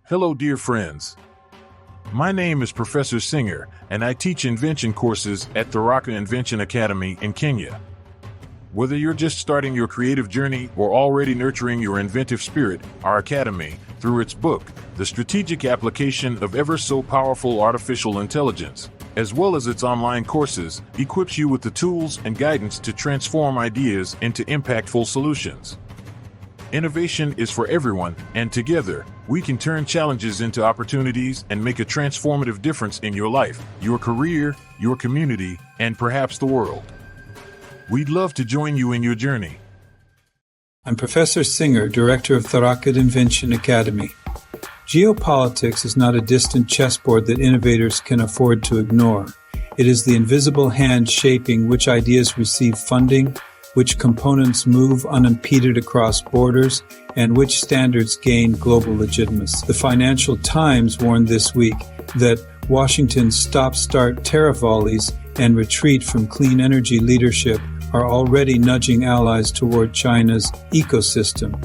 Hello, dear friends. My name is Professor Singer, and I teach invention courses at Tharaka Invention Academy in Kenya. Whether you're just starting your creative journey or already nurturing your inventive spirit, our academy, through its book, The Strategic Application of Ever So Powerful Artificial Intelligence, as well as its online courses, equips you with the tools and guidance to transform ideas into impactful solutions. Innovation is for everyone, and together, we can turn challenges into opportunities and make a transformative difference in your life, your career, your community, and perhaps the world. We'd love to join you in your journey. I'm Professor Singer, Director of Tharaka Invention Academy. Geopolitics is not a distant chessboard that innovators can afford to ignore. It is the invisible hand shaping which ideas receive funding, which components move unimpeded across borders, and which standards gain global legitimacy. The Financial Times warned this week that Washington's stop-start tariff volleys and retreat from clean energy leadership are already nudging allies toward China's ecosystem,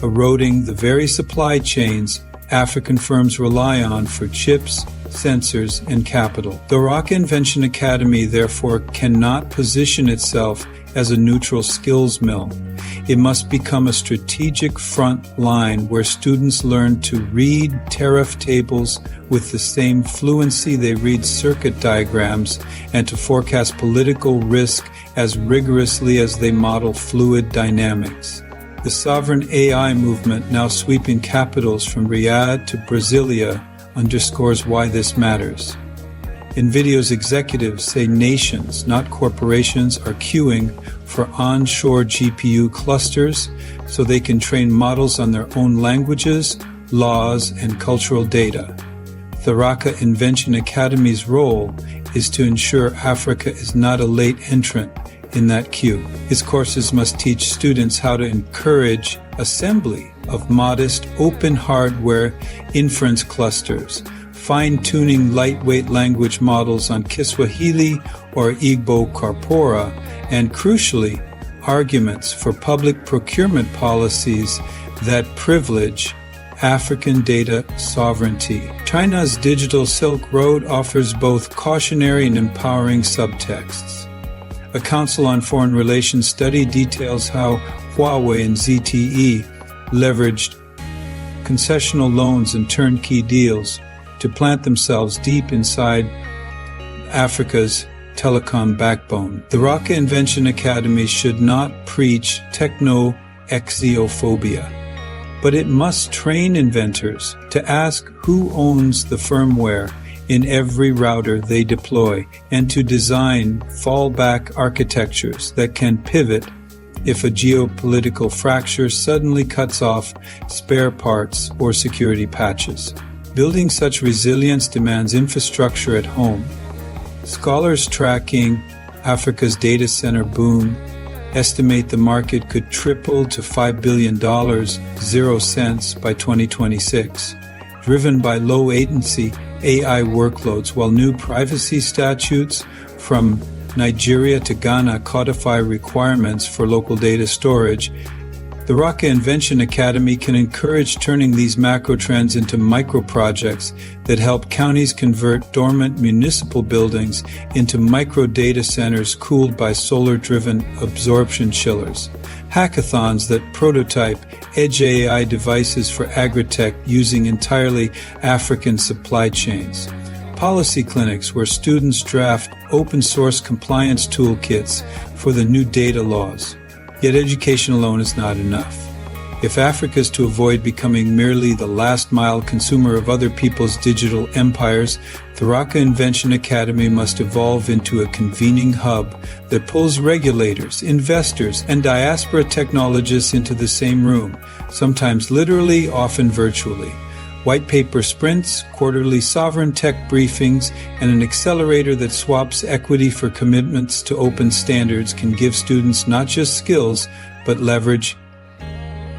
eroding the very supply chains African firms rely on for chips, sensors, and capital. The Tharaka Invention Academy, therefore, cannot position itself as a neutral skills mill. It must become a strategic front line where students learn to read tariff tables with the same fluency they read circuit diagrams and to forecast political risk as rigorously as they model fluid dynamics. The sovereign AI movement, now sweeping capitals from Riyadh to Brasília, underscores why this matters. Nvidia's executives say nations, not corporations, are queuing for onshore GPU clusters so they can train models on their own languages, laws, and cultural data. Tharaka Invention Academy's role is to ensure Africa is not a late entrant in that queue. Its courses must teach students how to encourage assembly of modest, open hardware inference clusters, fine-tuning lightweight language models on Kiswahili or Igbo corpora, and crucially, arguments for public procurement policies that privilege African data sovereignty. China's Digital Silk Road offers both cautionary and empowering subtexts. A Council on Foreign Relations study details how Huawei and ZTE leveraged concessional loans and turnkey deals to plant themselves deep inside Africa's telecom backbone. The Tharaka Invention Academy should not preach techno-exiophobia, but it must train inventors to ask who owns the firmware in every router they deploy and to design fallback architectures that can pivot if a geopolitical fracture suddenly cuts off spare parts or security patches. Building such resilience demands infrastructure at home. Scholars tracking Africa's data center boom estimate the market could triple to $5 billion, 0 cents by 2026, driven by low latency AI workloads, while new privacy statutes from Nigeria to Ghana codify requirements for local data storage. The Tharaka Invention Academy can encourage turning these macro trends into micro projects that help counties convert dormant municipal buildings into micro data centers cooled by solar-driven absorption chillers. Hackathons that prototype edge AI devices for agritech using entirely African supply chains. Policy clinics where students draft open-source compliance toolkits for the new data laws. Yet education alone is not enough. If Africa is to avoid becoming merely the last-mile consumer of other people's digital empires, Tharaka Invention Academy must evolve into a convening hub that pulls regulators, investors, and diaspora technologists into the same room, sometimes literally, often virtually. White paper sprints, quarterly sovereign tech briefings, and an accelerator that swaps equity for commitments to open standards can give students not just skills, but leverage.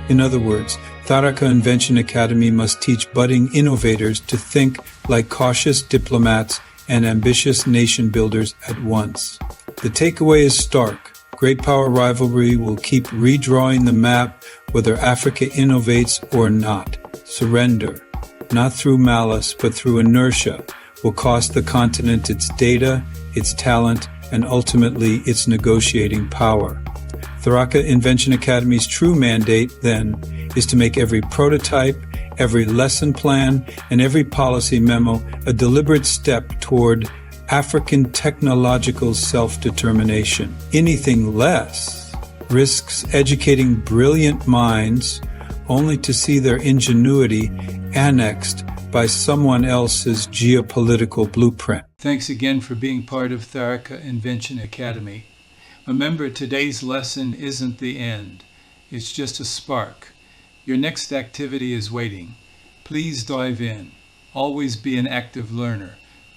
In other words, Tharaka Invention Academy must teach budding innovators to think like cautious diplomats and ambitious nation builders at once. The takeaway is stark. Great power rivalry will keep redrawing the map whether Africa innovates or not. Surrender. not through malice but through inertia, will cost the continent its data, its talent, and ultimately its negotiating power. Tharaka Invention Academy's true mandate, then, is to make every prototype, every lesson plan, and every policy memo a deliberate step toward African technological self-determination. Anything less risks educating brilliant minds only to see their ingenuity annexed by someone else's geopolitical blueprint. Thanks again for being part of Tharaka Invention Academy. Remember, today's lesson isn't the end. It's just a spark. Your next activity is waiting. Please dive in. Always be an active learner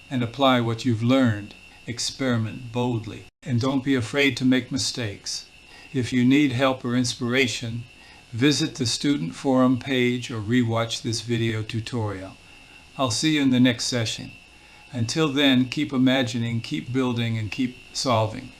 and apply what you've learned. Experiment boldly and don't be afraid to make mistakes. If you need help or inspiration, visit the Student Forum page or rewatch this video tutorial. I'll see you in the next session. Until then, keep imagining, keep building, and keep solving.